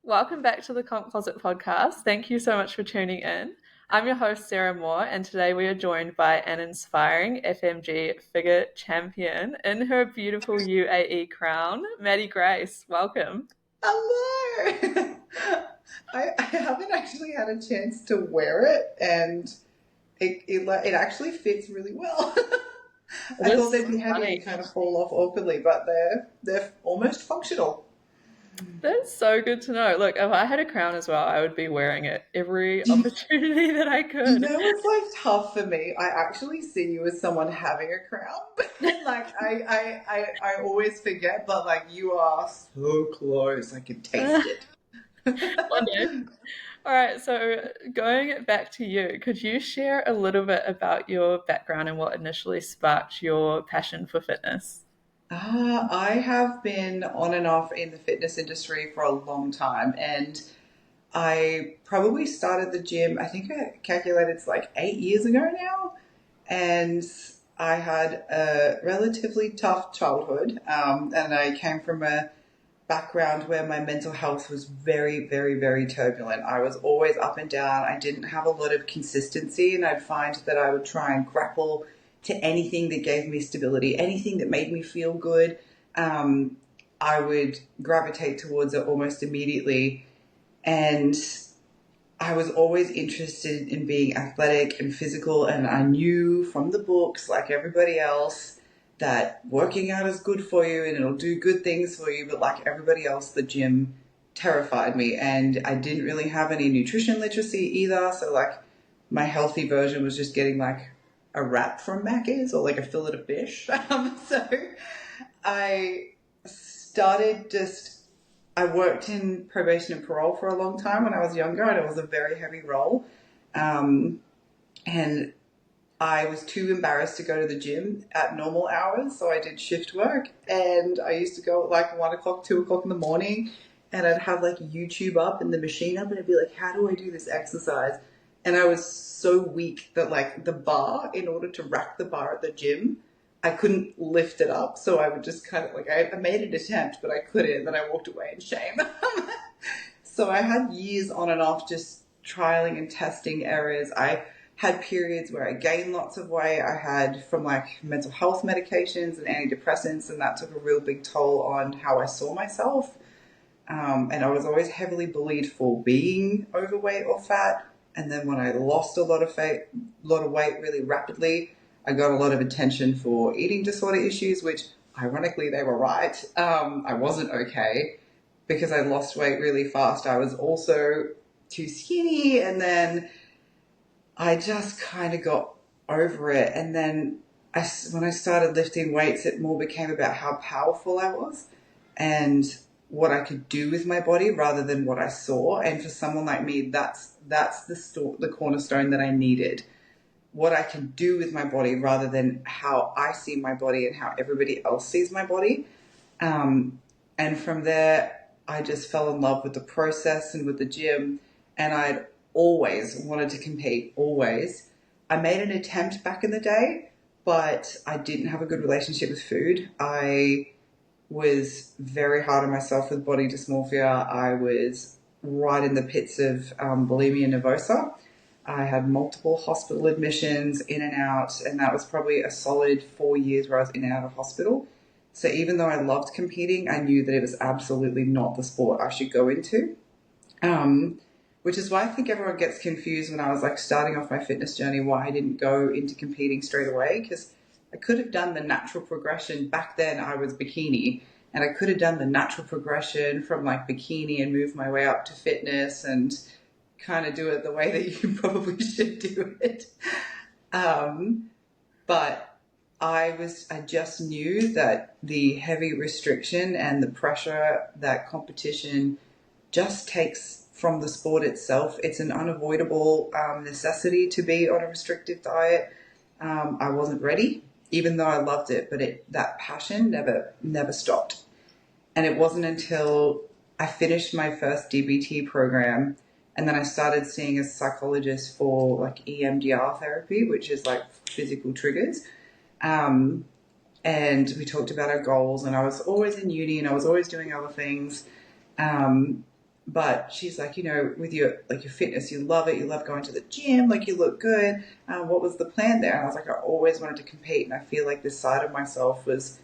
Welcome back to the Comp Closet podcast. Thank you so much for tuning in. I'm your host, Sarah Moore, and today we are joined by an inspiring FMG figure champion in her beautiful UAE crown, Madi Grace. Welcome. Hello. I haven't actually had a chance to wear it, and it actually fits really well. It I thought is they'd be heavy and funny. kind of fall off awkwardly, but they're almost functional. That's so good to know. Look, if I had a crown as well, I would be wearing it every opportunity that I You could. know what's like tough for me? I actually see you as someone having a crown. Like I always forget, but like you are so close. I can taste One it. day. All right, so going back to you, could you share a little bit about your background and what initially sparked your passion for fitness? I have been on and off in the fitness industry for a long time, and I probably started the gym, I think I calculated it's like 8 years ago now. And I had a relatively tough childhood. And I came from a background where my mental health was very, very, very turbulent. I was always up and down. I didn't have a lot of consistency, and I'd find that I would try and grapple to anything that gave me stability, anything that made me feel good. Um, I would gravitate towards it almost immediately. And I was always interested in being athletic and physical, and I knew from the books, like everybody else, that working out is good for you and it'll do good things for you. But like everybody else, the gym terrified me, and I didn't really have any nutrition literacy either. So like my healthy version was just getting like a wrap from Macca's or like a fillet of fish. So I started just I worked in probation and parole for a long time when I was younger, and it was a very heavy role. Um, and I was too embarrassed to go to the gym at normal hours, so I did shift work. And I used to go at like 1 o'clock, 2 o'clock in the morning, and I'd have like YouTube up and the machine up, and I'd be like, "How do I do this exercise?" And I was so weak that like the bar, in order to rack the bar at the gym, I couldn't lift it up, so I would just kind of like I made an attempt, but I couldn't, and then I walked away in shame. So I had years on and off just trialing and testing areas. I had periods where I gained lots of weight. I had from like mental health medications and antidepressants, and that took a real big toll on how I saw myself. And I was always heavily bullied for being overweight or fat. And then when I lost lot of weight really rapidly, I got a lot of attention for eating disorder issues, which ironically they were right. I wasn't okay because I lost weight really fast. I was also too skinny, and then I just kind of got over it. And then when I started lifting weights, it more became about how powerful I was and what I could do with my body rather than what I saw. And for someone like me, that's the cornerstone that I needed. What I can do with my body rather than how I see my body and how everybody else sees my body. Um, and from there, I just fell in love with the process and with the gym. And I'd always wanted to compete, always. I made an attempt back in the day, but I didn't have a good relationship with food. I was very hard on myself with body dysmorphia. I was right in the pits of bulimia nervosa. I had multiple hospital admissions in and out, and that was probably a solid 4 years where I was in and out of hospital. So even though I loved competing, I knew that it was absolutely not the sport I should go into. Um, which is why I think everyone gets confused when I was like starting off my fitness journey, why I didn't go into competing straight away. Because I could have done the natural progression. Back then I was bikini, and I could have done the natural progression from like bikini and moved my way up to fitness and kind of do it the way that you probably should do it. Um, but I just knew that the heavy restriction and the pressure that competition just takes from the sport itself. It's an unavoidable necessity to be on a restrictive diet. I wasn't ready, even though I loved it, but that passion never stopped. And it wasn't until I finished my first DBT program, and then I started seeing a psychologist for like EMDR therapy, which is like physical triggers. Um, and we talked about our goals, and I was always in uni and I was always doing other things. Um, But she's like, with your fitness, you love it. You love going to the gym. Like, you look good. What was the plan there? And I was like, I always wanted to compete, and I feel like this side of myself was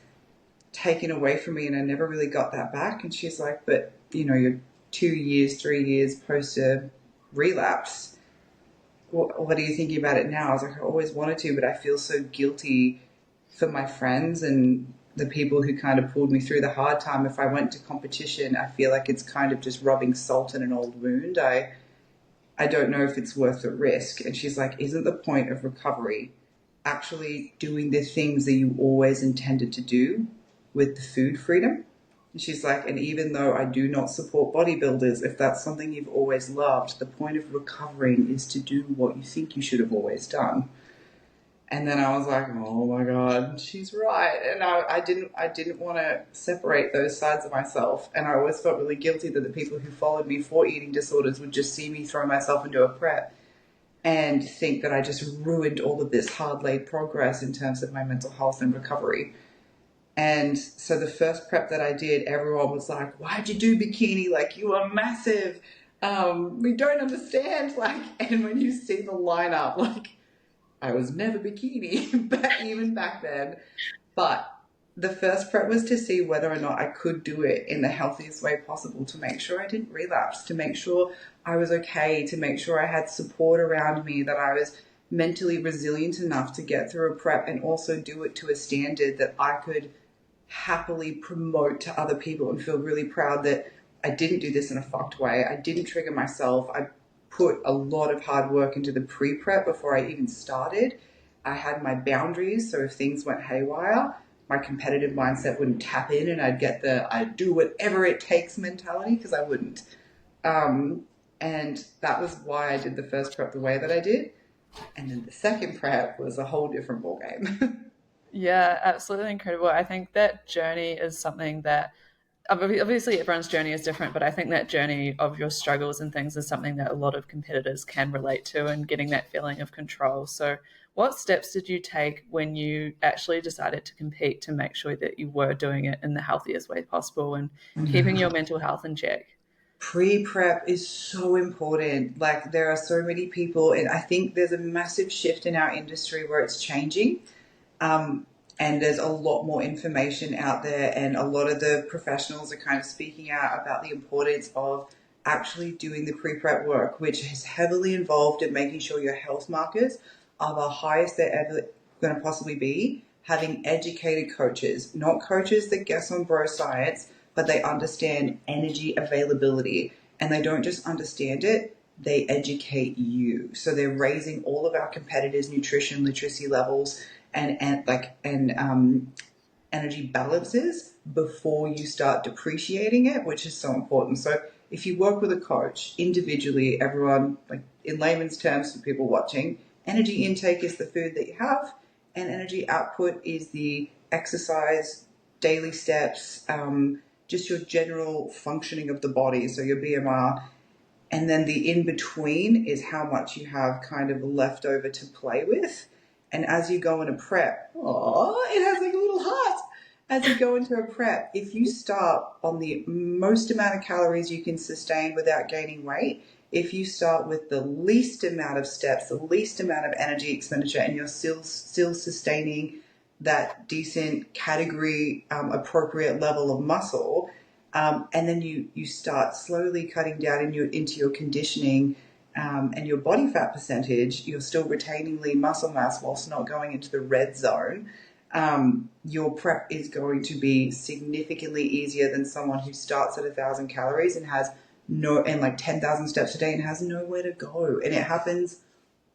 taken away from me, and I never really got that back. And she's like, but you're 2 years, 3 years post a relapse. What are you thinking about it now? I was like, I always wanted to, but I feel so guilty for my friends and the people who kind of pulled me through the hard time. If I went to competition, I feel like it's kind of just rubbing salt in an old wound. I don't know if it's worth the risk. And she's like, isn't the point of recovery actually doing the things that you always intended to do with the food freedom? And she's like, and even though I do not support bodybuilders, if that's something you've always loved, the point of recovering is to do what you think you should have always done. And then I was like, oh my God, she's right. And I didn't want to separate those sides of myself. And I always felt really guilty that the people who followed me for eating disorders would just see me throw myself into a prep and think that I just ruined all of this hard laid progress in terms of my mental health and recovery. And so the first prep that I did, everyone was like, why'd you do bikini? Like, you are massive. We don't understand. Like, and when you see the lineup, like, I was never bikini, but even back then. But the first prep was to see whether or not I could do it in the healthiest way possible, to make sure I didn't relapse, to make sure I was okay, to make sure I had support around me, that I was mentally resilient enough to get through a prep and also do it to a standard that I could happily promote to other people and feel really proud that I didn't do this in a fucked way. I didn't trigger myself. I put a lot of hard work into the pre-prep before I even started. I had my boundaries, so if things went haywire, my competitive mindset wouldn't tap in, and I'd do whatever it takes mentality, because I wouldn't. And that was why I did the first prep the way that I did. And then the second prep was a whole different ballgame. Yeah, absolutely incredible. I think that journey is something that obviously everyone's journey is different, but I think that journey of your struggles and things is something that a lot of competitors can relate to, and getting that feeling of control. So, what steps did you take when you actually decided to compete to make sure that you were doing it in the healthiest way possible and keeping your mental health in check? Pre-prep is so important. Like, there are so many people, and I think there's a massive shift in our industry where it's changing. Um, and there's a lot more information out there, and a lot of the professionals are kind of speaking out about the importance of actually doing the pre-prep work, which is heavily involved in making sure your health markers are the highest they're ever going to possibly be. Having educated coaches, not coaches that guess on bro science, but they understand energy availability, and they don't just understand it, they educate you. So they're raising all of our competitors' nutrition literacy levels and energy balances before you start depreciating it, which is so important. So if you work with a coach individually, everyone, like, in layman's terms for people watching, energy intake is the food that you have, and energy output is the exercise, daily steps, just your general functioning of the body, so your BMR. And then the in between is how much you have kind of left over to play with. And as you go in a prep, oh, it has like a little heart. As you go into a prep, if you start on the most amount of calories you can sustain without gaining weight, if you start with the least amount of steps, the least amount of energy expenditure, and you're still sustaining that decent category appropriate level of muscle, and then you start slowly cutting down into your conditioning and your body fat percentage, you're still retaining lean muscle mass whilst not going into the red zone. Your prep is going to be significantly easier than someone who starts at 1,000 calories and has like 10,000 steps a day and has nowhere to go. And it happens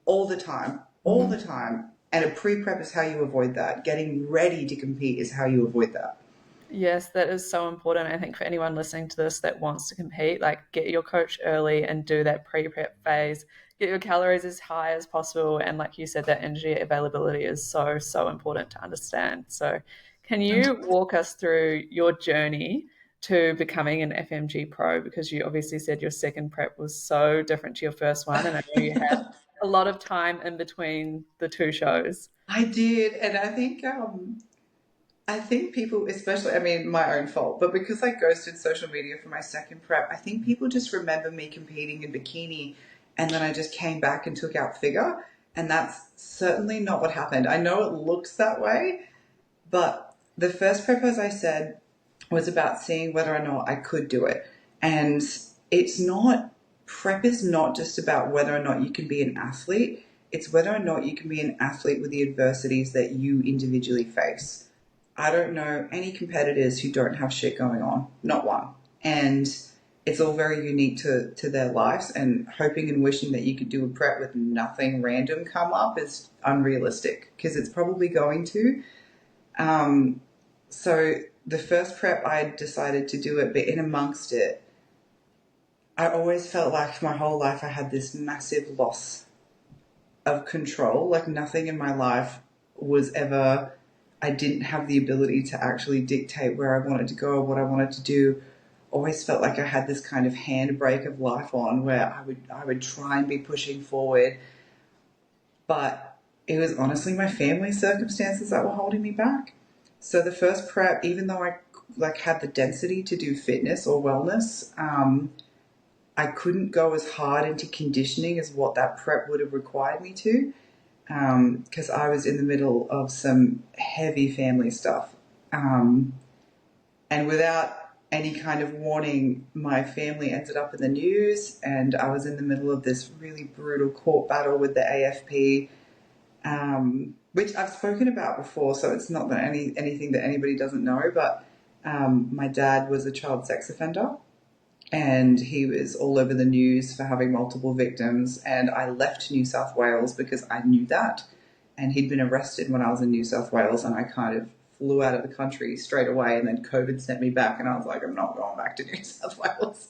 all the time, all the time. And a pre-prep is how you avoid that. Getting ready to compete is how you avoid that. Yes, that is so important. I think for anyone listening to this that wants to compete, like, get your coach early and do that pre-prep phase. Get your calories as high as possible, and like you said, that energy availability is so important to understand. So, can you walk us through your journey to becoming an FMG pro? Because you obviously said your second prep was so different to your first one, and I know you had a lot of time in between the two shows. I did, and I think I think people, especially, I mean, my own fault, but because I ghosted social media for my second prep, I think people just remember me competing in bikini and then I just came back and took out figure. And that's certainly not what happened. I know it looks that way, but the first prep, as I said, was about seeing whether or not I could do it. And it's not, prep is not just about whether or not you can be an athlete, it's whether or not you can be an athlete with the adversities that you individually face. I don't know any competitors who don't have shit going on, not one. And it's all very unique to their lives, and hoping and wishing that you could do a prep with nothing random come up is unrealistic because it's probably going to. So the first prep, I decided to do it, but in amongst it, I always felt like my whole life I had this massive loss of control. Like nothing in my life was ever, I didn't have the ability to actually dictate where I wanted to go or what I wanted to do. Always felt like I had this kind of handbrake of life on where I would try and be pushing forward, but it was honestly my family circumstances that were holding me back. So the first prep, even though I like had the density to do fitness or wellness, I couldn't go as hard into conditioning as what that prep would have required me to, because I was in the middle of some heavy family stuff. And without any kind of warning, my family ended up in the news, and I was in the middle of this really brutal court battle with the AFP, which I've spoken about before, so it's not that anything that anybody doesn't know, but my dad was a child sex offender, and he was all over the news for having multiple victims, and I left New South Wales because I knew that, and he'd been arrested when I was in New South Wales, and I kind of flew out of the country straight away, and then COVID sent me back, and I was like, I'm not going back to New South Wales.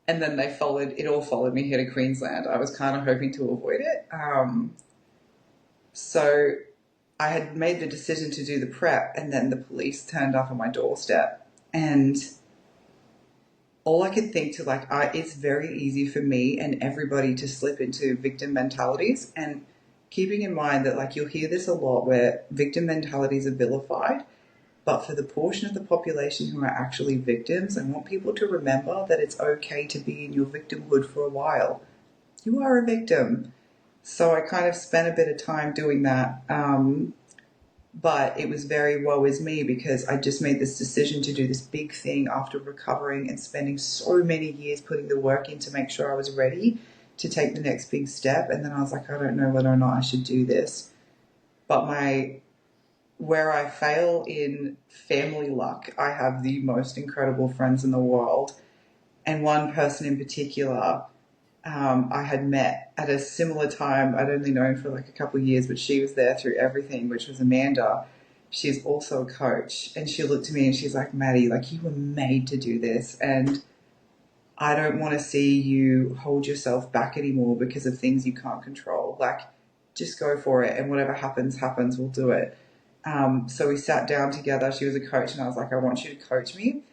And then it all followed me here to Queensland. I was kind of hoping to avoid it. So I had made the decision to do the prep, and then the police turned up on my doorstep, and all I could think to it's very easy for me and everybody to slip into victim mentalities, and keeping in mind that you'll hear this a lot where victim mentalities are vilified, but for the portion of the population who are actually victims, I want people to remember that it's okay to be in your victimhood for a while. You are a victim. So I kind of spent a bit of time doing that. But it was very woe is me because I just made this decision to do this big thing after recovering and spending so many years putting the work in to make sure I was ready to take the next big step. And then I was like, I don't know whether or not I should do this. But where I fail in family luck, I have the most incredible friends in the world. And one person in particular, I had met at a similar time. I'd only known for a couple of years, but she was there through everything, which was Amanda. She's also a coach. And she looked at me and she's like, Maddie, you were made to do this. And I don't want to see you hold yourself back anymore because of things you can't control. Just go for it. And whatever happens, happens. We'll do it. So we sat down together. She was a coach and I was like, I want you to coach me.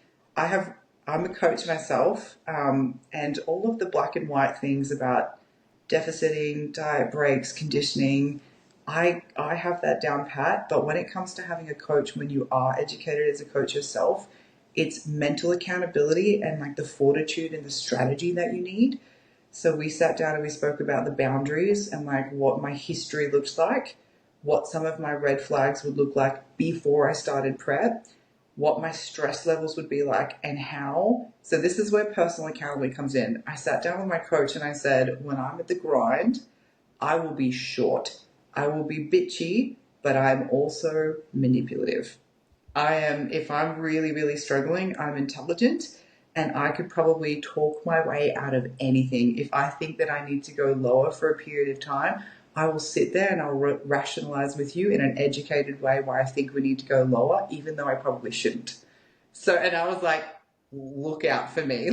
I'm a coach myself, and all of the black and white things about deficiting, diet breaks, conditioning, I have that down pat. But when it comes to having a coach, when you are educated as a coach yourself, it's mental accountability and the fortitude and the strategy that you need. So we sat down and we spoke about the boundaries and what my history looks like, what some of my red flags would look like before I started prep, what my stress levels would be like, and how. So this is where personal accountability comes in. I sat down with my coach and I said, when I'm at the grind, I will be short. I will be bitchy, but I'm also manipulative. If I'm really, really struggling, I'm intelligent, and I could probably talk my way out of anything. If I think that I need to go lower for a period of time, I will sit there and I'll rationalize with you in an educated way why I think we need to go lower, even though I probably shouldn't. And I was like, look out for me.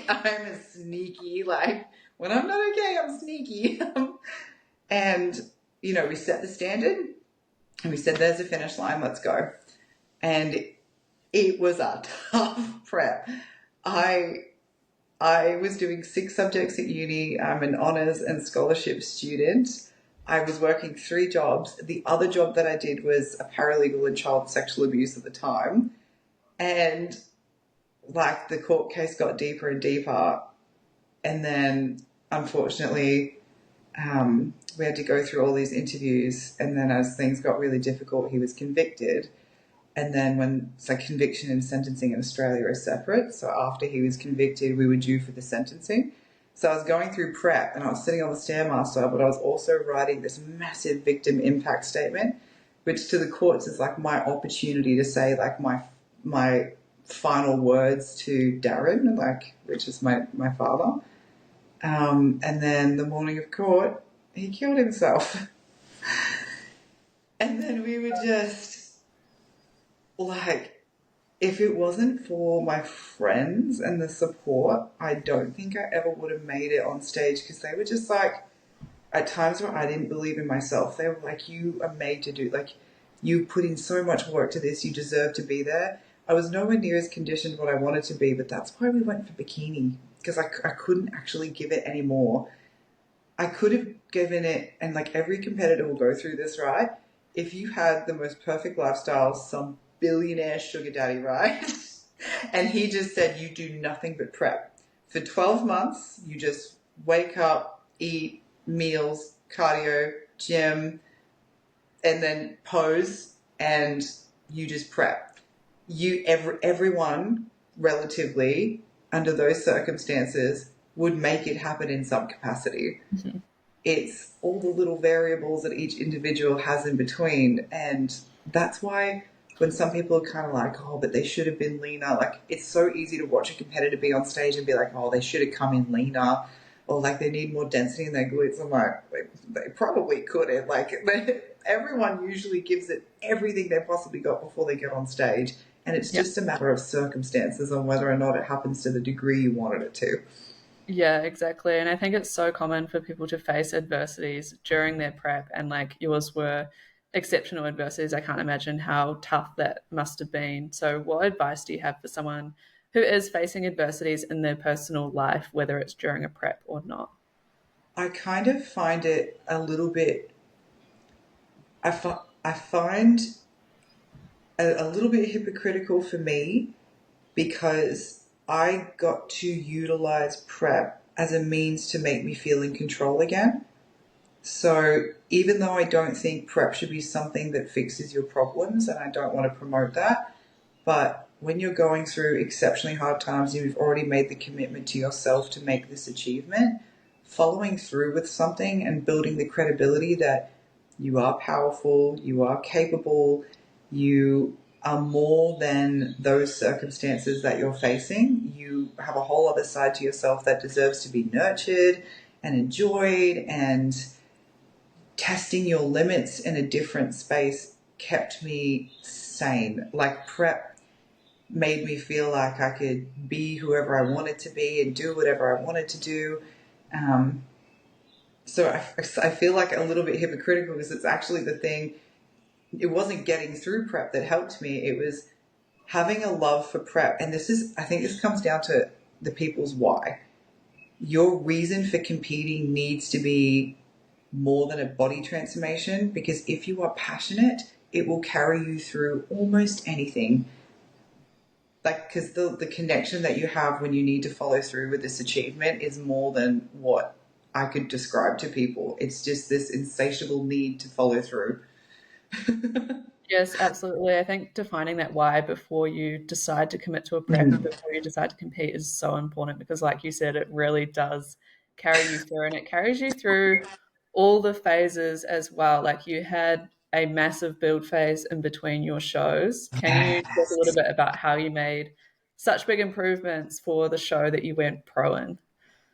I'm a sneaky, when I'm not okay, I'm sneaky. And, we set the standard and we said, there's a finish line, let's go. And it was a tough prep. I was doing 6 subjects at uni. I'm an honours and scholarship student. I was working 3 jobs. The other job that I did was a paralegal in child sexual abuse at the time. And like the court case got deeper and deeper. And then unfortunately, we had to go through all these interviews. And then as things got really difficult, he was convicted. And then when so conviction and sentencing in Australia are separate. So after he was convicted, we were due for the sentencing. So I was going through prep and I was sitting on the Stairmaster, but I was also writing this massive victim impact statement, which to the courts is like my opportunity to say like my final words to Darren, like which is my father. And then the morning of court, he killed himself. And then we were just like, if it wasn't for my friends and the support, I don't think I ever would have made it on stage because they were just like, at times where I didn't believe in myself, they were like, you are made to do, like, you put in so much work to this, you deserve to be there. I was nowhere near as conditioned what I wanted to be, but that's why we went for bikini because I couldn't actually give it anymore. I could have given it, and like every competitor will go through this, right? If you had the most perfect lifestyle, some billionaire sugar daddy, right? And he just said, you do nothing but prep. For 12 months, you just wake up, eat, meals, cardio, gym, and then pose, and you just prep. Everyone, relatively, under those circumstances, would make it happen in some capacity. Mhm. It's all the little variables that each individual has in between. And that's why when some people are kind of like, oh, but they should have been leaner, like it's so easy to watch a competitor be on stage and be like, oh, they should have come in leaner or like they need more density in their glutes. I'm like, they probably couldn't. Like everyone usually gives it everything they possibly got before they get on stage. And it's Yeah. just a matter of circumstances on whether or not it happens to the degree you wanted it to. Yeah, exactly. And I think it's so common for people to face adversities during their prep, and like yours were exceptional adversities. I can't imagine how tough that must have been. So, what advice do you have for someone who is facing adversities in their personal life, whether it's during a prep or not? I kind of find it a little bit, I find a little bit hypocritical for me because I got to utilize prep as a means to make me feel in control again. So even though I don't think prep should be something that fixes your problems, and I don't want to promote that, but when you're going through exceptionally hard times, you've already made the commitment to yourself to make this achievement, following through with something and building the credibility that you are powerful, you are capable, you are more than those circumstances that you're facing. You have a whole other side to yourself that deserves to be nurtured and enjoyed, and testing your limits in a different space kept me sane. Like prep made me feel like I could be whoever I wanted to be and do whatever I wanted to do. Um, so I feel like a little bit hypocritical because it's actually the thing. It wasn't getting through prep that helped me. It was having a love for prep. And I think this comes down to the people's why. Your reason for competing needs to be more than a body transformation because if you are passionate, it will carry you through almost anything. Like, because the connection that you have when you need to follow through with this achievement is more than what I could describe to people. It's just this insatiable need to follow through. Yes, absolutely. I think defining that why before you decide to commit to a prep and Mm. before you decide to compete is so important because, like you said, it really does carry you through and it carries you through all the phases as well. Like you had a massive build phase in between your shows. Can you talk a little Yes. bit about how you made such big improvements for the show that you went pro in?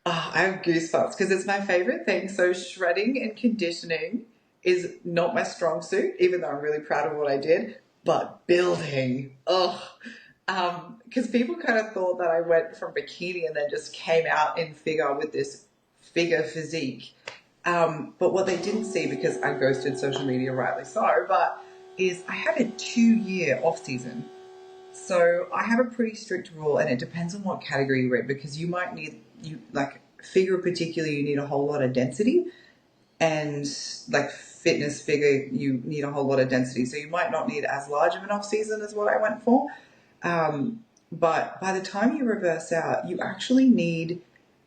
Oh, I have goosebumps because it's my favorite thing. So shredding and conditioning is not my strong suit, even though I'm really proud of what I did. But building, because people kind of thought that I went from bikini and then just came out in figure with this figure physique. But what they didn't see, because I ghosted social media, rightly so, but is I had a 2 year off season. So I have a pretty strict rule, and it depends on what category you're in because you might need you like figure particularly you need a whole lot of density, and like fitness figure, you need a whole lot of density. So you might not need as large of an off season as what I went for. But by the time you reverse out, you actually need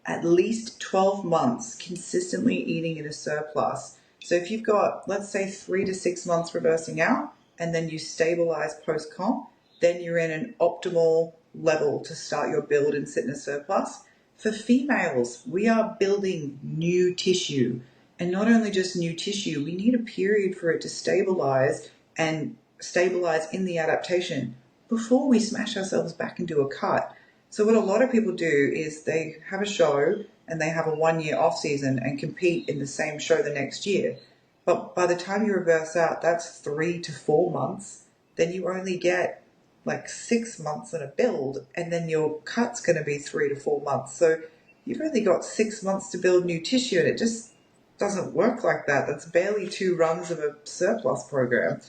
at least 12 months consistently eating in a surplus. So if you've got, let's say, 3 to 6 months reversing out, and then you stabilize post comp, then you're in an optimal level to start your build and sit in a surplus. For females, we are building new tissue. And not only just new tissue, we need a period for it to stabilize and stabilize in the adaptation before we smash ourselves back into a cut. So what a lot of people do is they have a show and they have a 1 year off season and compete in the same show the next year. But by the time you reverse out, that's 3 to 4 months. Then you only get like 6 months in a build, and then your cut's going to be 3 to 4 months. So you've only got 6 months to build new tissue, and it just doesn't work like that. That's barely 2 runs of a surplus program.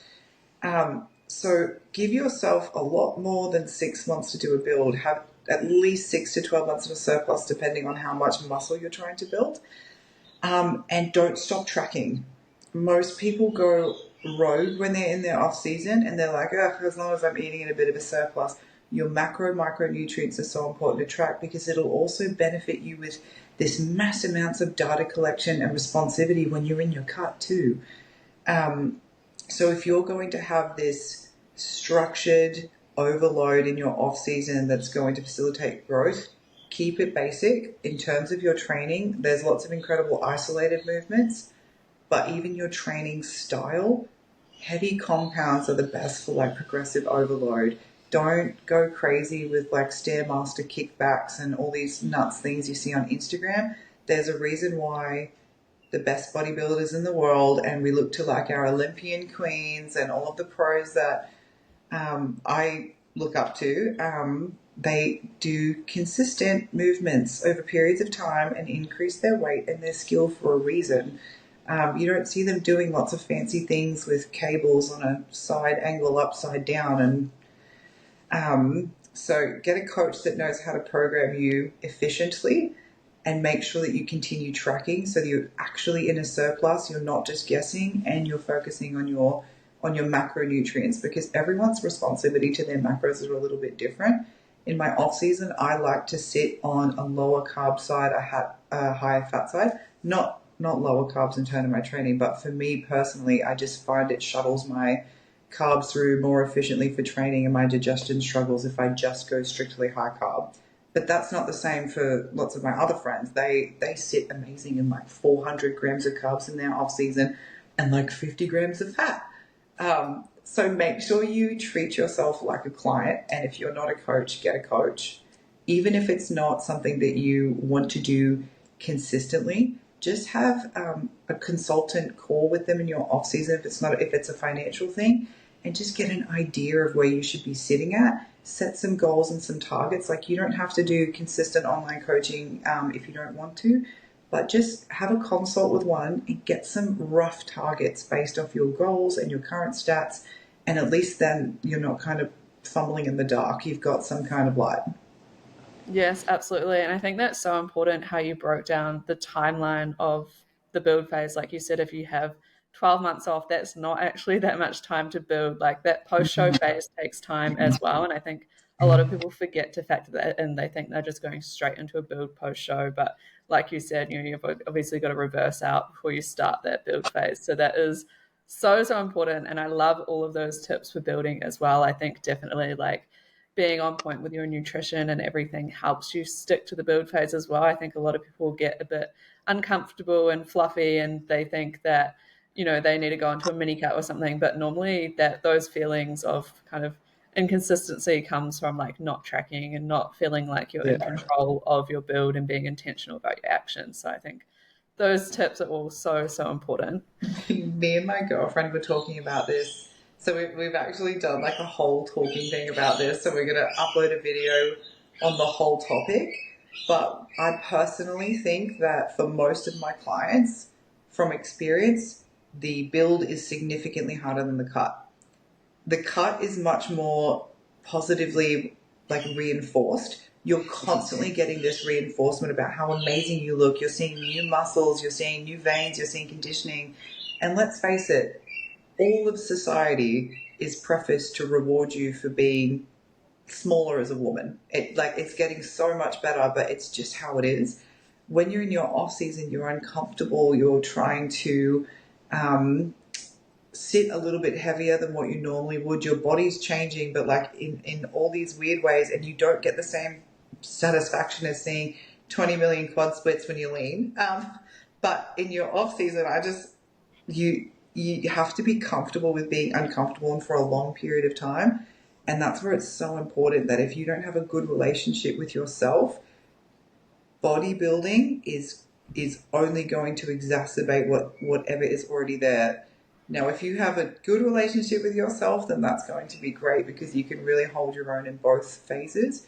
So give yourself a lot more than 6 months to do a build. Have at least 6 to 12 months of a surplus, depending on how much muscle you're trying to build. And don't stop tracking. Most people go rogue when they're in their off season, and they're like, oh, as long as I'm eating in a bit of a surplus. Your micronutrients are so important to track, because it'll also benefit you with this mass amounts of data collection and responsivity when you're in your cut too. So if you're going to have this structured overload in your off season that's going to facilitate growth, keep it basic. In terms of your training, there's lots of incredible isolated movements, but even your training style, heavy compounds are the best for like progressive overload. Don't go crazy with like Stairmaster kickbacks and all these nuts things you see on Instagram. There's a reason why the best bodybuilders in the world, and we look to like our Olympian queens and all of the pros that I look up to. They do consistent movements over periods of time and increase their weight and their skill for a reason. You don't see them doing lots of fancy things with cables on a side angle upside down. And so get a coach that knows how to program you efficiently, and make sure that you continue tracking so that you're actually in a surplus. You're not just guessing, and you're focusing on your macronutrients, because everyone's responsivity to their macros is a little bit different. In my off season, I like to sit on a lower carb side, a higher fat side, not lower carbs in terms of my training, but for me personally, I just find it shuttles my carbs through more efficiently for training, and my digestion struggles if I just go strictly high carb. But that's not the same for lots of my other friends. They sit amazing in like 400 grams of carbs in their off season and like 50 grams of fat. So make sure you treat yourself like a client. And if you're not a coach, get a coach. Even if it's not something that you want to do consistently, just have a consultant call with them in your off season if it's a financial thing, and just get an idea of where you should be sitting at. Set some goals and some targets. Like, you don't have to do consistent online coaching if you don't want to, but just have a consult with one and get some rough targets based off your goals and your current stats. And at least then you're not kind of fumbling in the dark. You've got some kind of light. Yes, absolutely. And I think that's so important how you broke down the timeline of the build phase. Like you said, if you have 12 months off, that's not actually that much time to build. Like, that post show phase takes time as well. And I think a lot of people forget to factor that in. They think they're just going straight into a build post show. But like you said, you've obviously got to reverse out before you start that build phase. So that is so, so important. And I love all of those tips for building as well. I think definitely like being on point with your nutrition and everything helps you stick to the build phase as well. I think a lot of people get a bit uncomfortable and fluffy, and they think that, they need to go into a mini cut or something. But normally that those feelings of kind of inconsistency comes from like not tracking and not feeling like you're in Yeah. control of your build and being intentional about your actions. So I think those tips are all so, so important. Me and my girlfriend were talking about this. So we've actually done like a whole talking thing about this. So we're going to upload a video on the whole topic. But I personally think that for most of my clients, from experience, the build is significantly harder than the cut. The cut is much more positively like reinforced. you're constantly getting this reinforcement about how amazing you look. You're seeing new muscles, you're seeing new veins, you're seeing conditioning. And let's face it, all of society is prefaced to reward you for being smaller as a woman. It's getting so much better, but it's just how it is. When you're in your off season, you're uncomfortable. You're trying to sit a little bit heavier than what you normally would. Your body's changing, but like in all these weird ways, and you don't get the same satisfaction as seeing 20 million quad splits when you're lean. But in your off season, you have to be comfortable with being uncomfortable and for a long period of time. And that's where it's so important that if you don't have a good relationship with yourself, bodybuilding is only going to exacerbate whatever is already there. Now, if you have a good relationship with yourself, then that's going to be great because you can really hold your own in both phases.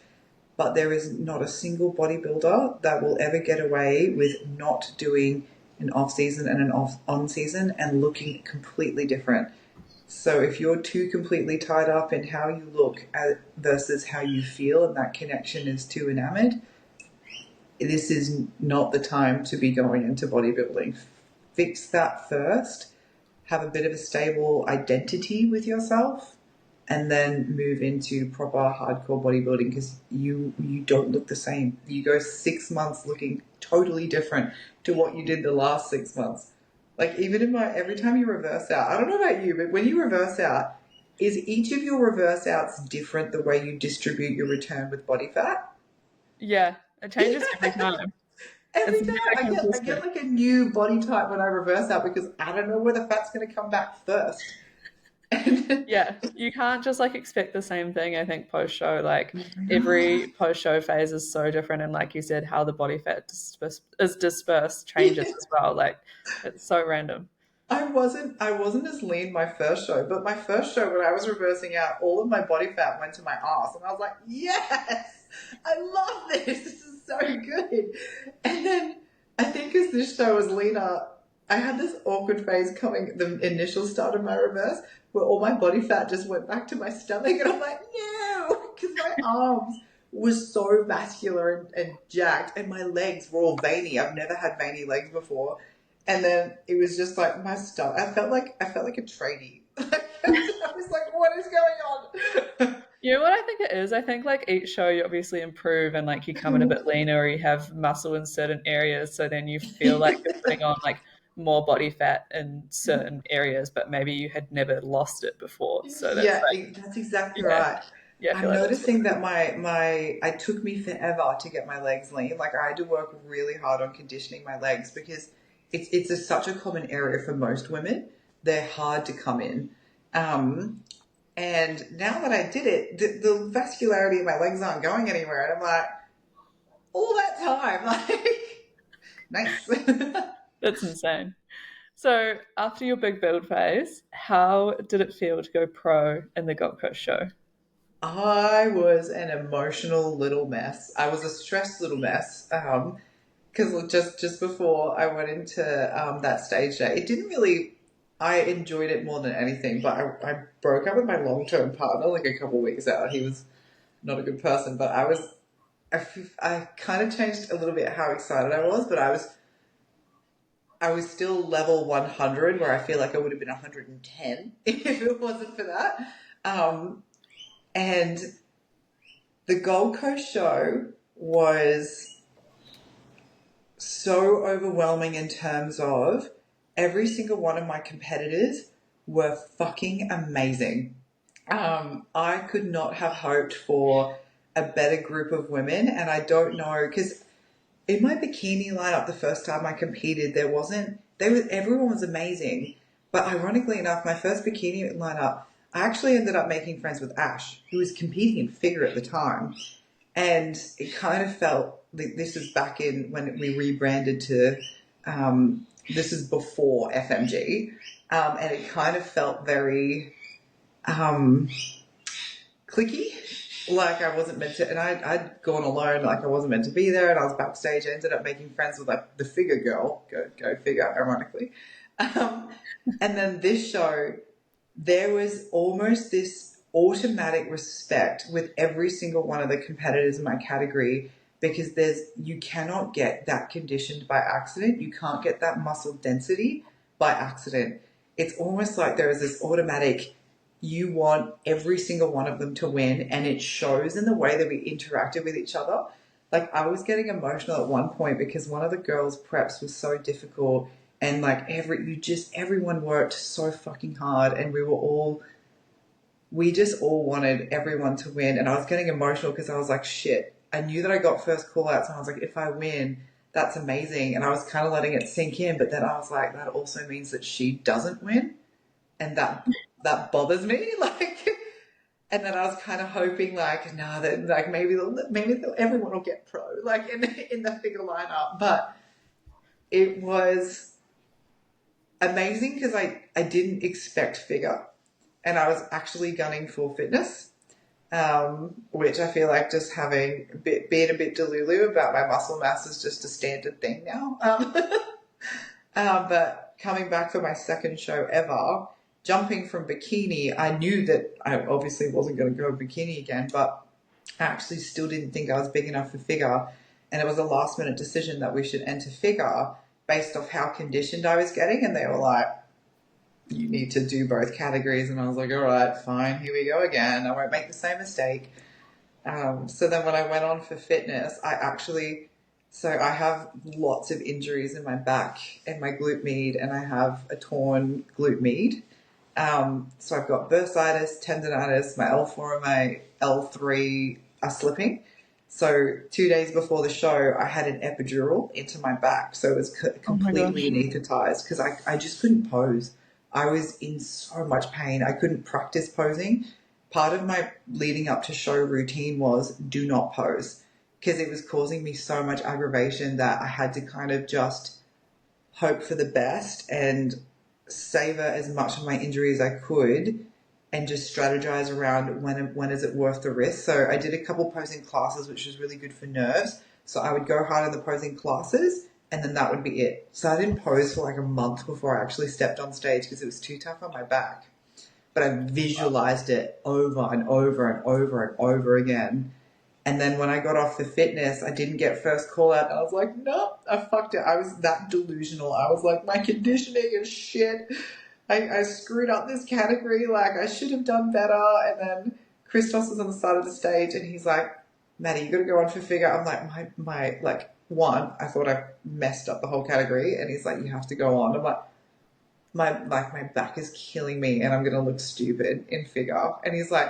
But there is not a single bodybuilder that will ever get away with not doing an off season and an on season and looking completely different. So if you're too completely tied up in how you look versus how you feel, and that connection is too enamored, this is not the time to be going into bodybuilding. Fix that first, have a bit of a stable identity with yourself, and then move into proper hardcore bodybuilding because you don't look the same. You go 6 months looking totally different to what you did the last 6 months. Like even every time you reverse out, I don't know about you, but when you reverse out, is each of your reverse outs different the way you distribute your return with body fat? Yeah, it changes every time. It's Every time never I get consistent. like a new body type when I reverse out because I don't know where the fat's going to come back first. And Yeah, you can't just like expect the same thing, I think, post show. Like every post show phase is so different. And like you said, how the body fat is dispersed changes as well. Like it's so random. I wasn't as lean my first show, but my first show when I was reversing out, all of my body fat went to my ass, and I was like, yes, I love this. This is so good. And then I think as this show was leaner, I had this awkward phase coming the initial start of my reverse where all my body fat just went back to my stomach, and I'm like, no, because my arms was so vascular and jacked, and my legs were all veiny. I've never had veiny legs before. And then it was just like my stomach. I felt like a trainee. I was like, what is going on? You know what I think it is? I think like each show you obviously improve and like you come in a bit leaner or you have muscle in certain areas. So then you feel like you're putting on like more body fat in certain areas, but maybe you had never lost it before. So that's Yeah, like, that's exactly yeah, right. yeah, I feel I'm like that's what noticing it that it took me forever to get my legs lean. Like I had to work really hard on conditioning my legs because such a common area for most women. They're hard to come in. And now that I did it, the vascularity of my legs aren't going anywhere. And I'm like, all that time, like, nice. That's insane. So after your big build phase, how did it feel to go pro in the Gold Coast show? I was an emotional little mess. I was a stressed little mess. Because just before I went into that stage day, it didn't really. I enjoyed it more than anything, but I broke up with my long term partner like a couple of weeks out. He was not a good person, but I kind of changed a little bit how excited I was, but I was still level 100, where I feel like I would have been 110 if it wasn't for that. And the Gold Coast show was so overwhelming in terms of every single one of my competitors were fucking amazing. I could not have hoped for a better group of women, and I don't know because in my bikini lineup the first time I competed, everyone was amazing, but ironically enough, my first bikini lineup, I actually ended up making friends with Ash, who was competing in figure at the time. And it kind of felt like this is back in when we rebranded to this is before FMG, and it kind of felt very clicky, like I wasn't meant to. And I'd gone alone, like I wasn't meant to be there, and I was backstage. I ended up making friends with like the figure girl, go figure, ironically. And then this show, there was almost this automatic respect with every single one of the competitors in my category, because you cannot get that conditioned by accident. You can't get that muscle density by accident. It's almost like there is this automatic, you want every single one of them to win, and it shows in the way that we interacted with each other. Like, I was getting emotional at one point because one of the girls' preps was so difficult, and like everyone worked so fucking hard, and we just all wanted everyone to win. And I was getting emotional because I was like, shit, I knew that I got first call outs, and I was like, if I win, that's amazing. And I was kind of letting it sink in, but then I was like, that also means that she doesn't win, and that bothers me. Like, and then I was kind of hoping, like, nah, that like maybe everyone will get pro, like in the figure lineup. But it was amazing because I didn't expect figure, and I was actually gunning for fitness, which I feel like just being a bit delulu about my muscle mass is just a standard thing now. But coming back for my second show ever, jumping from bikini, I knew that I obviously wasn't going to go bikini again, but I actually still didn't think I was big enough for figure. And it was a last minute decision that we should enter figure based off how conditioned I was getting. And they were like, you need to do both categories. And I was like, all right, fine, here we go again. I won't make the same mistake. So then when I went on for fitness, so I have lots of injuries in my back and my glute med, and I have a torn glute med. So I've got bursitis, tendonitis, my L4 and my L3 are slipping. So 2 days before the show, I had an epidural into my back. So it was Oh my completely gosh. anesthetized because I just couldn't pose. I was in so much pain. I couldn't practice posing. Part of my leading up to show routine was do not pose, because it was causing me so much aggravation that I had to kind of just hope for the best and savor as much of my injury as I could, and just strategize around when is it worth the risk. So I did a couple posing classes, which was really good for nerves. So I would go hard in the posing classes, and then that would be it. So I didn't pose for like a month before I actually stepped on stage because it was too tough on my back. But I visualized it over and over and over and over again. And then when I got off for fitness, I didn't get first call out. And I was like, no, I fucked it. I was that delusional. I was like, my conditioning is shit. I screwed up this category. Like, I should have done better. And then Christos was on the side of the stage, and he's like, Maddie, you got to go on for figure. I'm like, I thought I messed up the whole category. And he's like, you have to go on. I'm like, my back is killing me, and I'm going to look stupid in figure. And he's like,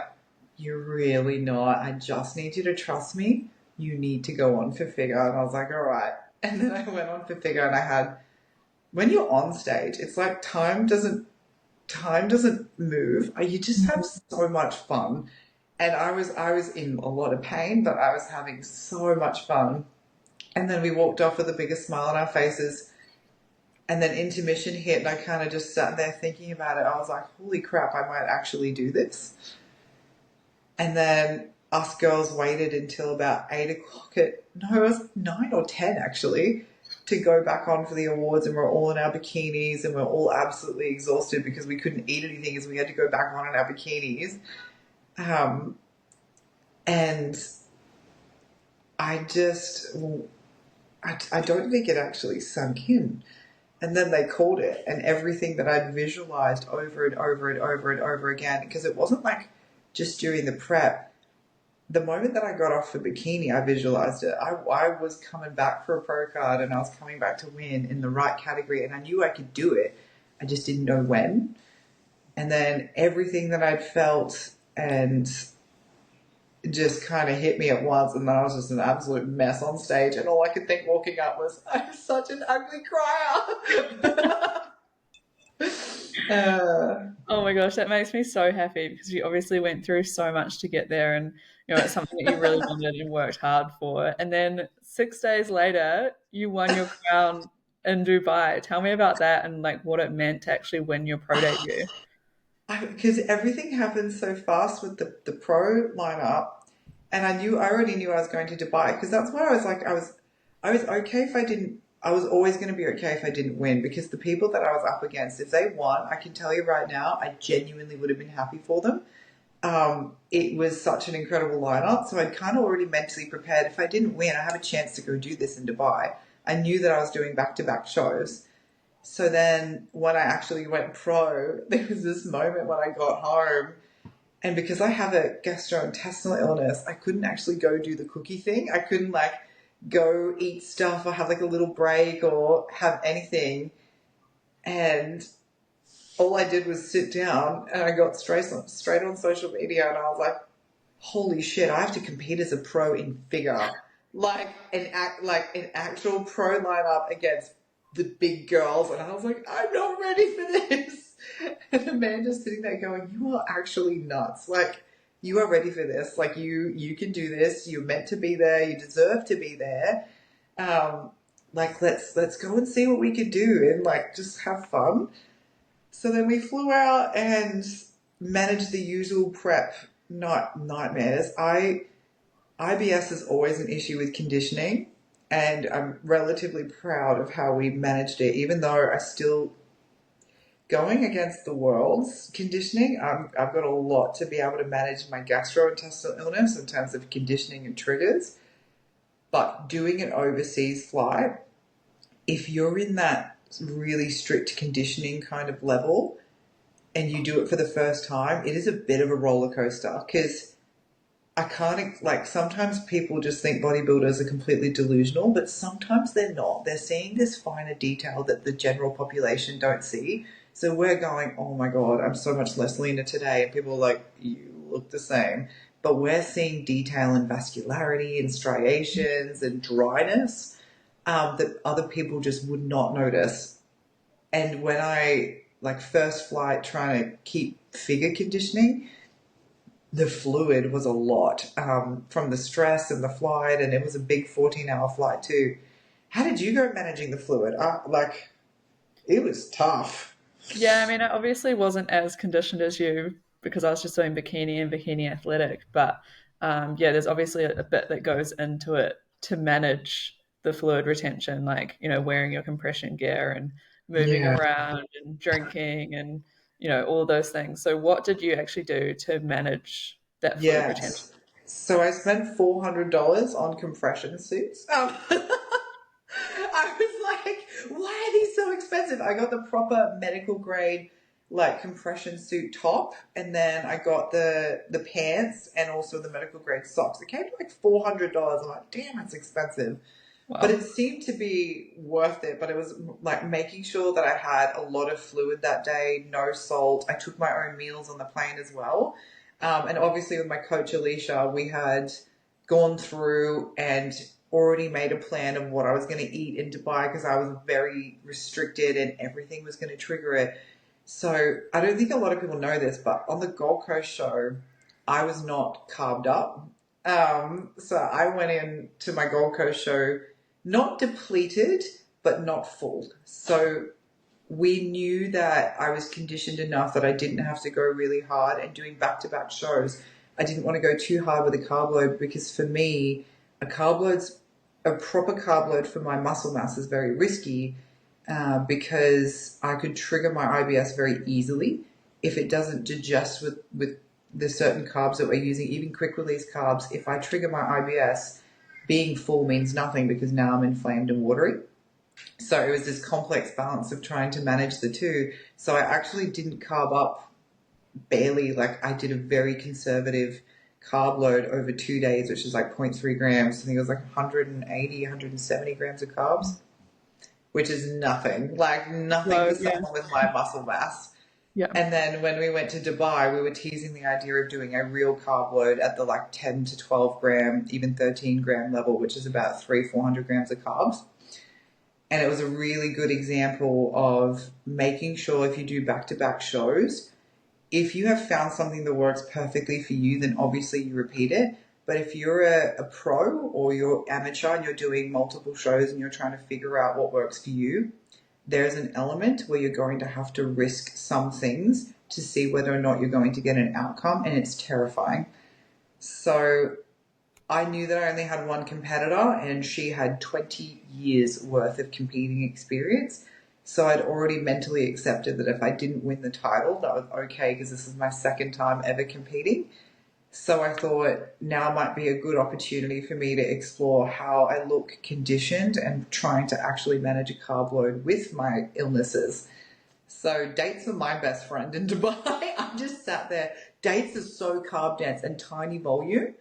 you're really not. I just need you to trust me. You need to go on for figure. And I was like, all right. And then I went on for figure, and when you're on stage, it's like time doesn't move. You just have so much fun. And I was in a lot of pain, but I was having so much fun. And then we walked off with the biggest smile on our faces. And then intermission hit, and I kind of just sat there thinking about it. I was like, holy crap, I might actually do this. And then us girls waited until about 8 o'clock it was 9 or 10 actually, to go back on for the awards, and we're all in our bikinis, and we're all absolutely exhausted because we couldn't eat anything as we had to go back on in our bikinis. And I don't think it actually sunk in. And then they called it, and everything that I'd visualized over and over and over and over again, because it wasn't like just during the prep. The moment that I got off the bikini, I visualized it. I was coming back for a pro card, and I was coming back to win in the right category, and I knew I could do it. I just didn't know when. And then everything that I'd felt and just kind of hit me at once, and then I was just an absolute mess on stage, and all I could think walking up was, I'm such an ugly crier. Oh my gosh, that makes me so happy because you obviously went through so much to get there, and it's something that you really wanted and worked hard for. And then 6 days later, you won your crown in Dubai. Tell me about that and like what it meant to actually win your pro debut. Because everything happened so fast with the pro lineup, and I already knew I was going to Dubai, because that's why I was like, I was okay if I didn't. I was always going to be okay if I didn't win, because the people that I was up against, if they won, I can tell you right now, I genuinely would have been happy for them. it was such an incredible lineup. So I'd kind of already mentally prepared. If I didn't win, I have a chance to go do this in Dubai. I knew that I was doing back to back shows. So then when I actually went pro, there was this moment when I got home. And because I have a gastrointestinal illness, I couldn't actually go do the cookie thing. I couldn't like go eat stuff or have like a little break or have anything. And all I did was sit down and I got straight on social media and I was like, holy shit, I have to compete as a pro in figure. Like an actual pro lineup against the big girls. And I was like, I'm not ready for this. And Amanda's sitting there going, you are actually nuts. Like, you are ready for this. Like, you can do this. You're meant to be there. You deserve to be there. Um, like, let's go and see what we can do and like just have fun. So then we flew out and managed the usual prep nightmares. IBS is always an issue with conditioning, and I'm relatively proud of how we managed it, even though I still going against the world's conditioning. I've got a lot to be able to manage my gastrointestinal illness in terms of conditioning and triggers. But doing an overseas flight, if you're in that really strict conditioning kind of level and you do it for the first time, it is a bit of a roller coaster because I can't, like, sometimes people just think bodybuilders are completely delusional, but sometimes they're not. They're seeing this finer detail that the general population don't see. So we're going, oh my God, I'm so much less leaner today. And people are like, you look the same. But we're seeing detail and vascularity and striations and dryness that other people just would not notice. And when I, like, first flight trying to keep figure conditioning, the fluid was a lot from the stress and the flight, and it was a big 14-hour flight too. How did you go managing the fluid? Like, it was tough. Yeah, I mean, I obviously wasn't as conditioned as you because I was just doing bikini and bikini athletic. But yeah, there's obviously a bit that goes into it to manage the fluid retention, like, wearing your compression gear and moving Yeah. around and drinking and, all those things. So, what did you actually do to manage that fluid retention? Yes. So I spent $400 on compression suits. I was like, why are these so expensive? I got the proper medical grade like compression suit top, and then I got the pants and also the medical grade socks. It came to like $400. I'm like, damn, it's expensive. But Wow. it seemed to be worth it. But it was like making sure that I had a lot of fluid that day, no salt. I took my own meals on the plane as well. And obviously, with my coach Alicia, we had gone through and already made a plan of what I was going to eat in Dubai because I was very restricted and everything was going to trigger it. So I don't think a lot of people know this, but on the Gold Coast show, I was not carved up. So I went in to my Gold Coast show not depleted, but not full. So we knew that I was conditioned enough that I didn't have to go really hard, and doing back to back shows, I didn't want to go too hard with a carb load because for me, a proper carb load for my muscle mass is very risky because I could trigger my IBS very easily if it doesn't digest with the certain carbs that we're using, even quick release carbs. If I trigger my IBS, being full means nothing because now I'm inflamed and watery. So it was this complex balance of trying to manage the two. So I actually didn't carb up barely. Like I did a very conservative carb load over 2 days, which is like zero point 0.3 grams. I think it was like 180, 170 grams of carbs, which is nothing, like nothing for So, yeah. someone with my muscle mass. Yeah. And then when we went to Dubai, we were teasing the idea of doing a real carb load at the like 10 to 12 gram, even 13 gram level, which is about 400 grams of carbs. And it was a really good example of making sure if you do back to back shows, if you have found something that works perfectly for you, then obviously you repeat it. But if you're a pro or you're amateur and you're doing multiple shows and you're trying to figure out what works for you, there's an element where you're going to have to risk some things to see whether or not you're going to get an outcome, and it's terrifying. So I knew that I only had one competitor and she had 20 years worth of competing experience. So I'd already mentally accepted that if I didn't win the title, that was okay because this is my second time ever competing. So I thought now might be a good opportunity for me to explore how I look conditioned and trying to actually manage a carb load with my illnesses. So dates were my best friend in Dubai. I just sat there. Dates are so carb dense and tiny volume.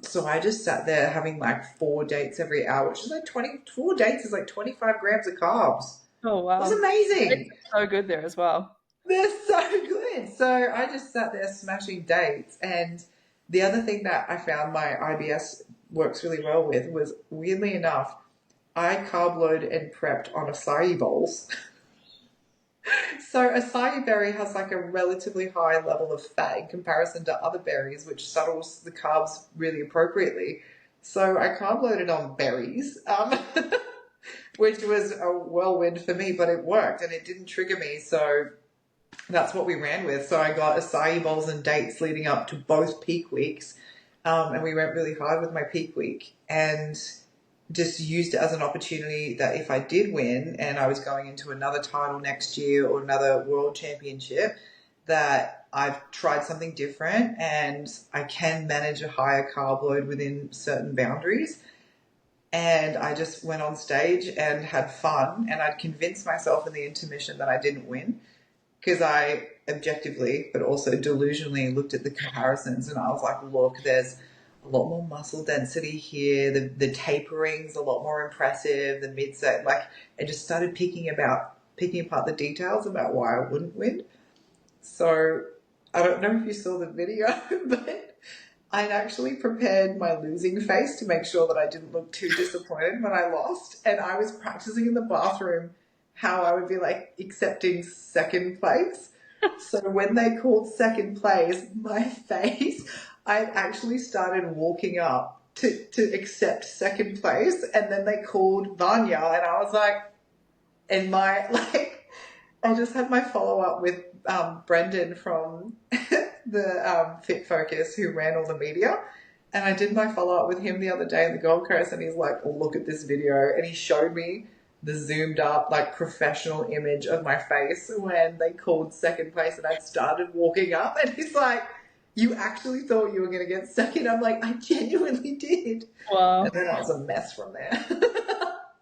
So I just sat there having like 4 dates every hour, which is like 24 dates is like 25 grams of carbs. Oh It was wow. It's amazing. so good there as well. They're so good. So I just sat there smashing dates. And the other thing that I found my IBS works really well with was, weirdly enough, I carb loaded and prepped on acai bowls. So acai berry has like a relatively high level of fat in comparison to other berries, which settles the carbs really appropriately. So I carb loaded on berries, which was a whirlwind for me, but it worked and it didn't trigger me. So that's what we ran with. So I got acai bowls and dates leading up to both peak weeks. And we went really hard with my peak week and just used it as an opportunity that if I did win and I was going into another title next year or another world championship, that I've tried something different and I can manage a higher carb load within certain boundaries. And I just went on stage and had fun, and I'd convinced myself in the intermission that I didn't win because I objectively, but also delusionally looked at the comparisons and I was like, look, there's a lot more muscle density here. The tapering's a lot more impressive. The midset, like, I just started picking apart the details about why I wouldn't win. So I don't know if you saw the video, but I'd actually prepared my losing face to make sure that I didn't look too disappointed when I lost. And I was practicing in the bathroom how I would be like accepting second place. So when they called second place, my face, I'd actually started walking up to accept second place. And then they called Vanya and I was like, and my, like, I just had my follow up with Brendan from the Fit Focus who ran all the media. And I did my follow up with him the other day in the Gold Coast, and he's like, oh, look at this video. And he showed me the zoomed up, like, professional image of my face when they called second place and I'd started walking up. And he's like, you actually thought you were going to get second? I'm like, I genuinely did. And Wow. then I was a mess from there.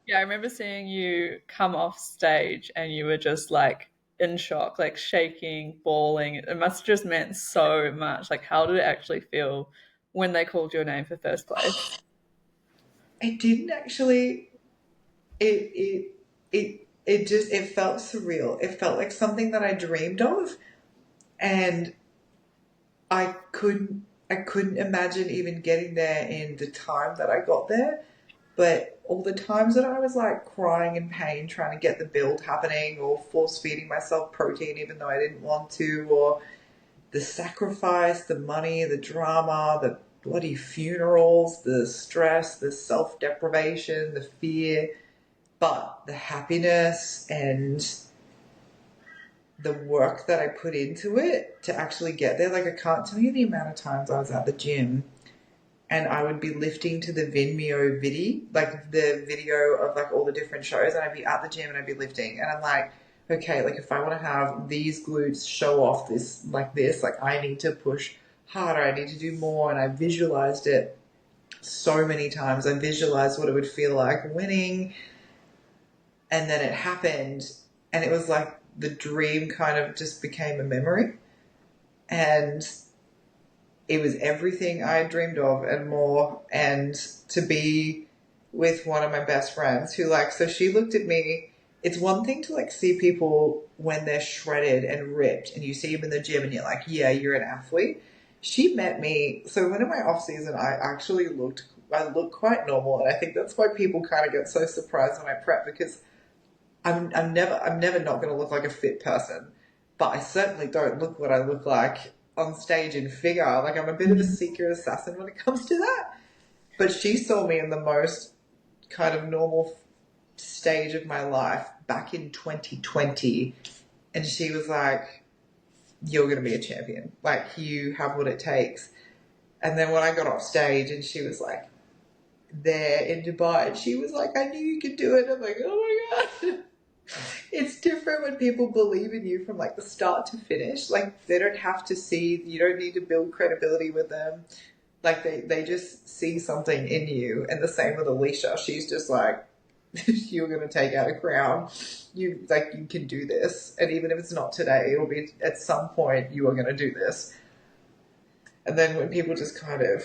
Yeah, I remember seeing you come off stage and you were just like in shock, like shaking, bawling. It must have just meant so much. Like, how did it actually feel when they called your name for first place? It didn't actually. It felt surreal. It felt like something that I dreamed of, and I couldn't imagine even getting there in the time that I got there. But all the times that I was like crying in pain trying to get the build happening, or force feeding myself protein even though I didn't want to, or the sacrifice, the money, the drama, the bloody funerals, the stress, the self deprivation, the fear, but the happiness and the work that I put into it to actually get there. Like, I can't tell you the amount of times I was at the gym and I would be lifting to the Vimeo video, like the video of like all the different shows, and I'd be at the gym and I'd be lifting, and I'm like, okay, like if I want to have these glutes show off this, like I need to push harder, I need to do more, and I visualized it so many times. I visualized what it would feel like winning, and then it happened, and it was like the dream kind of just became a memory, and it was everything I dreamed of and more. And to be with one of my best friends who, like, so she looked at me. It's one thing to like see people when they're shredded and ripped and you see them in the gym and you're like, yeah, you're an athlete. She met me. So when in my off season, I looked quite normal. And I think that's why people kind of get so surprised when I prep, because I'm never not going to look like a fit person, but I certainly don't look what I look like on stage in figure. Like, I'm a bit of a secret assassin when it comes to that. But she saw me in the most kind of normal stage of my life back in 2020, and she was like, "You're going to be a champion. Like, you have what it takes." And then when I got off stage, and she was like, there in Dubai, and she was like, "I knew you could do it." I'm like, "Oh my god." when people believe in you from like the start to finish, like they don't have to see, you don't need to build credibility with them. Like they just see something in you. And the same with Alicia. She's just like, you're going to take out a crown. You can do this. And even if it's not today, it'll be at some point you are going to do this. And then when people just kind of,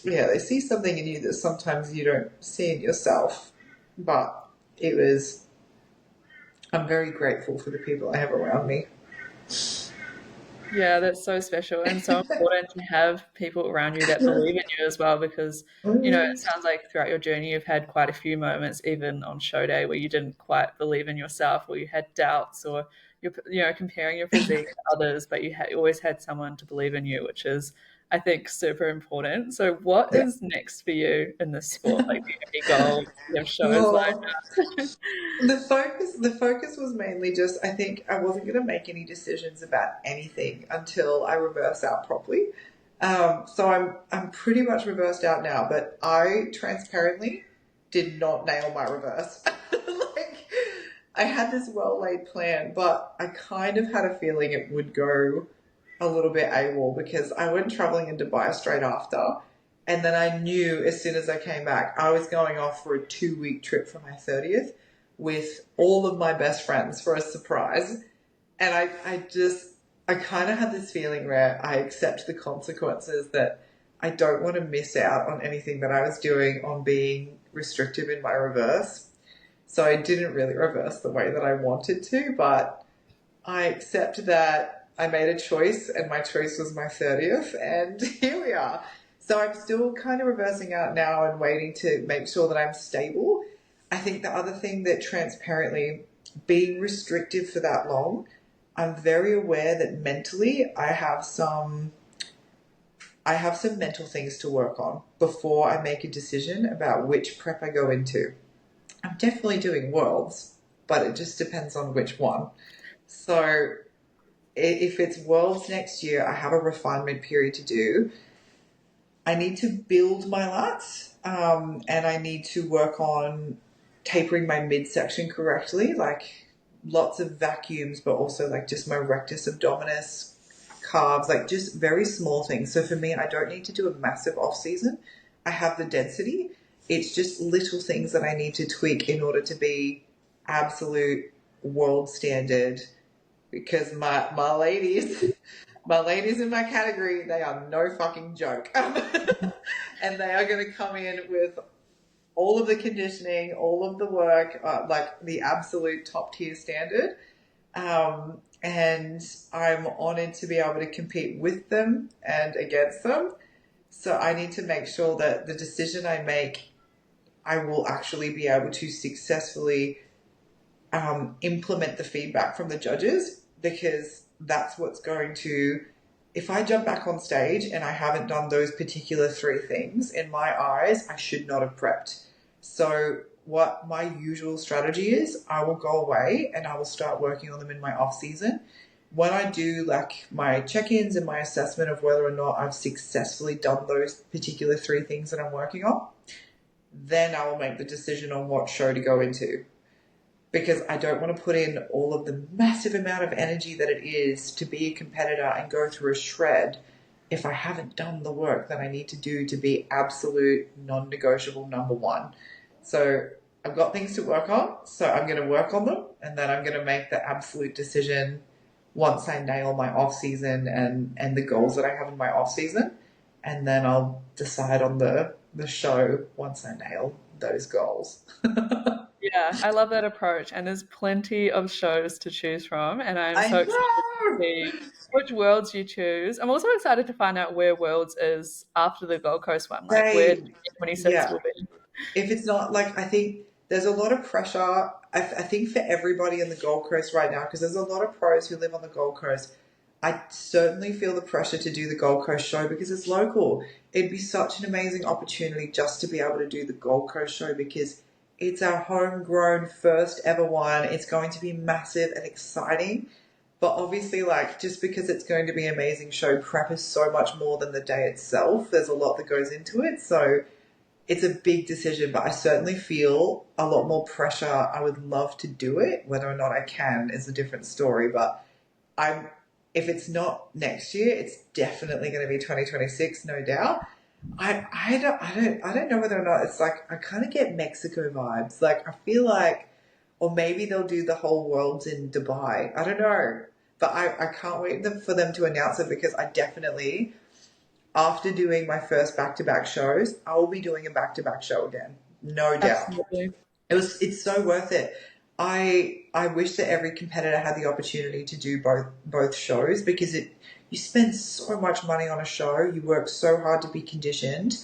yeah, they see something in you that sometimes you don't see in yourself. But I'm very grateful for the people I have around me. Yeah, that's so special and so important to have people around you that believe in you as well because, it Mm, sounds like throughout your journey you've had quite a few moments, even on show day, where you didn't quite believe in yourself or you had doubts or you're comparing your physique to others, but you always had someone to believe in you, which is, I think, super important. So what yeah. is next for you in this sport? Like, do you have any goals? Do you have shows Oh, lined up? the focus was mainly just I think I wasn't going to make any decisions about anything until I reverse out properly. So I'm pretty much reversed out now, but I transparently did not nail my reverse. Like I had this well laid plan, but I kind of had a feeling it would go a little bit AWOL because I went traveling in Dubai straight after. And then I knew as soon as I came back, I was going off for a 2 week trip for my 30th with all of my best friends for a surprise. And I kind of had this feeling where I accept the consequences that I don't want to miss out on anything that I was doing on being restrictive in my reverse. So I didn't really reverse the way that I wanted to, but I accept that I made a choice and my choice was my 30th and here we are. So I'm still kind of reversing out now and waiting to make sure that I'm stable. I think the other thing that transparently being restrictive for that long, I'm very aware that mentally I have some mental things to work on before I make a decision about which prep I go into. I'm definitely doing worlds, but it just depends on which one. So if it's worlds next year, I have a refinement period to do. I need to build my lats, and I need to work on tapering my midsection correctly, like lots of vacuums, but also like just my rectus abdominis, calves, like just very small things. So for me, I don't need to do a massive off season. I have the density. It's just little things that I need to tweak in order to be absolute world standard because my ladies, my ladies in my category, they are no fucking joke, and they are going to come in with all of the conditioning, all of the work, like the absolute top tier standard. And I'm honored to be able to compete with them and against them. So I need to make sure that the decision I make, I will actually be able to successfully implement the feedback from the judges because that's what's going to, if I jump back on stage and I haven't done those particular three things, in my eyes, I should not have prepped. So, what my usual strategy is, I will go away and I will start working on them in my off season. When I do like my check ins and my assessment of whether or not I've successfully done those particular three things that I'm working on, then I will make the decision on what show to go into because I don't want to put in all of the massive amount of energy that it is to be a competitor and go through a shred if I haven't done the work that I need to do to be absolute non-negotiable number one. So I've got things to work on, so I'm going to work on them and then I'm going to make the absolute decision once I nail my off season and the goals that I have in my off season, and then I'll decide on the show once I nail those goals. Yeah, I love that approach, and there's plenty of shows to choose from, and I'm I so excited to know. see which worlds you choose. I'm also excited to find out where Worlds is after the Gold Coast one, like where They, 2026 yeah. will be. If it's not like, I think there's a lot of pressure. I think for everybody in the Gold Coast right now, because there's a lot of pros who live on the Gold Coast. I certainly feel the pressure to do the Gold Coast show because it's local. It'd be such an amazing opportunity just to be able to do the Gold Coast show because it's our homegrown first ever one. It's going to be massive and exciting. But obviously, like, just because it's going to be an amazing show, prep is so much more than the day itself. There's a lot that goes into it. So it's a big decision, but I certainly feel a lot more pressure. I would love to do it. Whether or not I can is a different story, but I'm if it's not next year, it's definitely going to be 2026, no doubt. I don't know whether or not it's like I kind of get Mexico vibes. Like I feel like, or maybe they'll do the whole world's in Dubai. I don't know, but I can't wait for them to announce it because I definitely, after doing my first back to back shows, I will be doing a back to back show again, no doubt. Absolutely. It's so worth it. I wish that every competitor had the opportunity to do both shows because it you spend so much money on a show, you work so hard to be conditioned.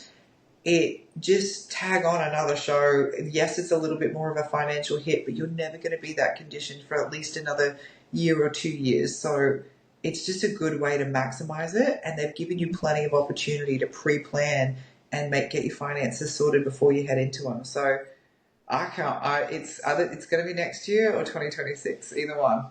It just tag on another show. Yes, it's a little bit more of a financial hit, but you're never going to be that conditioned for at least another year or 2 years. So it's just a good way to maximize it, and they've given you plenty of opportunity to pre-plan and get your finances sorted before you head into them. So I can't. It's going to be next year or 2026, either one.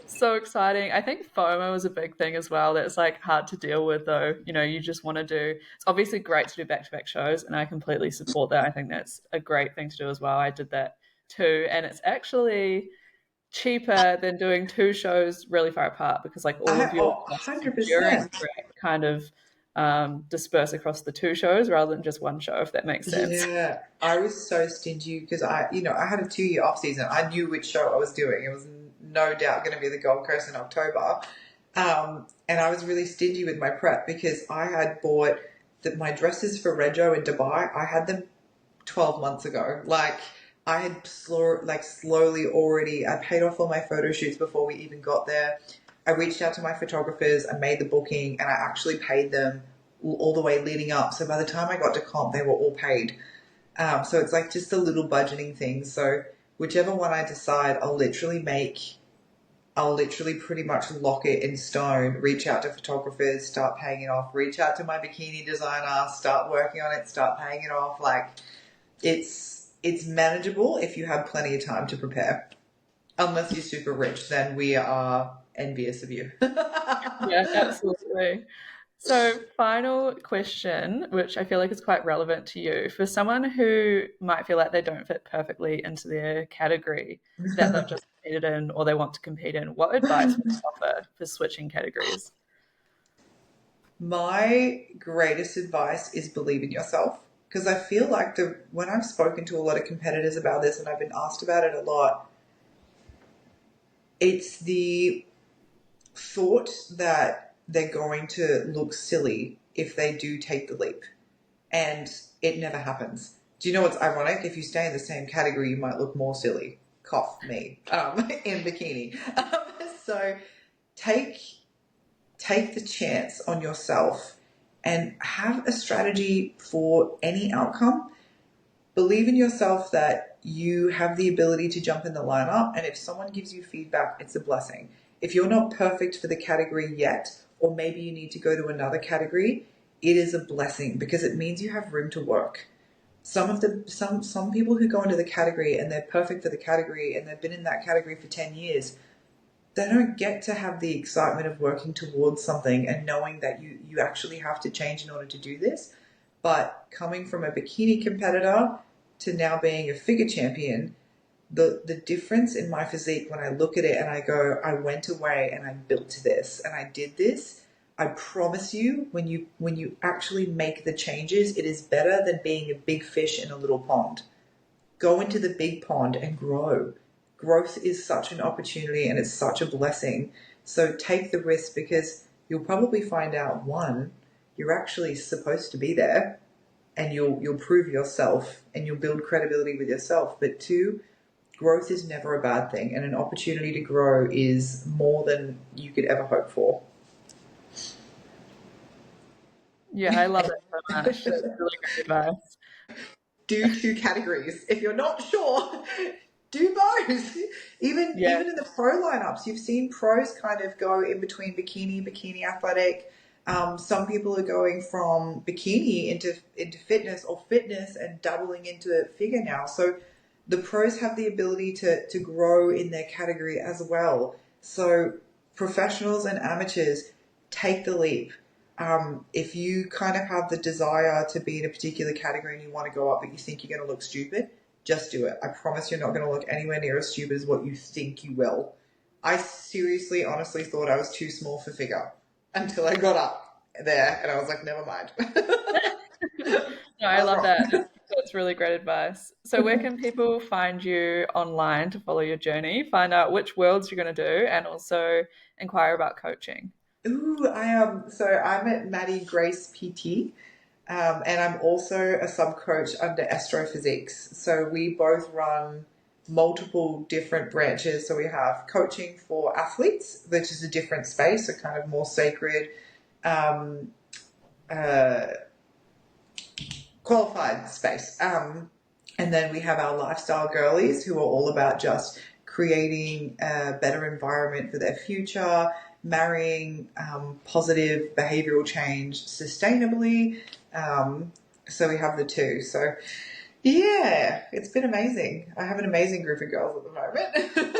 So exciting. I think FOMO is a big thing as well. That's like hard to deal with though. You know, you just want to do it's obviously great to do back to back shows and I completely support that. I think that's a great thing to do as well. I did that too. And it's actually cheaper than doing two shows really far apart because like all of your costs during 100%. the trip kind of disperse across the two shows rather than just one show, if that makes sense. Yeah, I was so stingy because I had a 2 year off season. I knew which show I was doing. It was no doubt going to be the Gold Coast in October. And I was really stingy with my prep because I had bought my dresses for Rego in Dubai. I had them 12 months ago. Like I had slowly already, I paid off all my photo shoots before we even got there. I reached out to my photographers, I made the booking, and I actually paid them all the way leading up. So by the time I got to comp, they were all paid. So it's like just a little budgeting thing. So whichever one I decide, I'll literally pretty much lock it in stone, reach out to photographers, start paying it off, reach out to my bikini designer, start working on it, start paying it off. Like it's manageable if you have plenty of time to prepare. Unless you're super rich, then we are envious of you. Yeah, absolutely. So, final question, which I feel like is quite relevant to you. For someone who might feel like they don't fit perfectly into their category that they've just competed in or they want to compete in, what advice would you offer for switching categories? My greatest advice is believe in yourself because I feel like when I've spoken to a lot of competitors about this and I've been asked about it a lot, it's the thought that they're going to look silly if they do take the leap, and it never happens. Do you know what's ironic? If you stay in the same category, you might look more silly. Cough me in bikini. So take take the chance on yourself and have a strategy for any outcome. Believe in yourself that you have the ability to jump in the lineup, and if someone gives you feedback, it's a blessing. If you're not perfect for the category yet, or maybe you need to go to another category, it is a blessing because it means you have room to work. Some people who go into the category and they're perfect for the category and they've been in that category for 10 years, they don't get to have the excitement of working towards something and knowing that you actually have to change in order to do this. But coming from a bikini competitor to now being a figure champion, the difference in my physique when I look at it and I go, I went away and I built this and I did this. I promise you, when you actually make the changes, it is better than being a big fish in a little pond. Go into the big pond and grow. Growth is such an opportunity and it's such a blessing. So take the risk because you'll probably find out one, you're actually supposed to be there and you'll prove yourself and you'll build credibility with yourself. But two, growth is never a bad thing and an opportunity to grow is more than you could ever hope for. Yeah, I love it so much. That's really great advice. Do two categories. If you're not sure, do both. Yeah, Even in the pro lineups, you've seen pros kind of go in between bikini athletic. Some people are going from bikini into fitness or fitness and doubling into figure now. So the pros have the ability to grow in their category as well. So professionals and amateurs take the leap. If you kind of have the desire to be in a particular category and you want to go up, but you think you're going to look stupid, just do it. I promise you're not going to look anywhere near as stupid as what you think you will. I seriously, honestly thought I was too small for figure until I got up there and I was like, never mind. No, I I was love wrong. that. That's really great advice. So, where can people find you online to follow your journey, find out which worlds you're going to do, and also inquire about coaching? Ooh, I am. So I'm at Madi Grace PT, and I'm also a sub coach under Astrophysics. So we both run multiple different branches. So we have coaching for athletes, which is a different space, a kind of more sacred, um, uh, qualified space. And then we have our lifestyle girlies who are all about just creating a better environment for their future, marrying positive behavioral change sustainably. So we have the two. So yeah, it's been amazing. I have an amazing group of girls at the moment.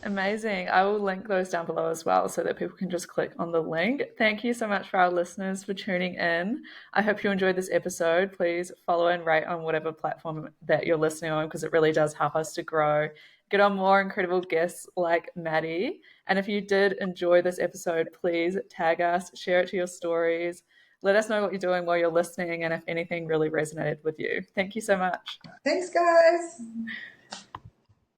Amazing. I will link those down below as well so that people can just click on the link. Thank you so much for our listeners for tuning in. I hope you enjoyed this episode. Please follow and rate on whatever platform that you're listening on because it really does help us to grow. Get on more incredible guests like Maddie. And if you did enjoy this episode, please tag us, share it to your stories. Let us know what you're doing while you're listening and if anything really resonated with you. Thank you so much. Thanks, guys.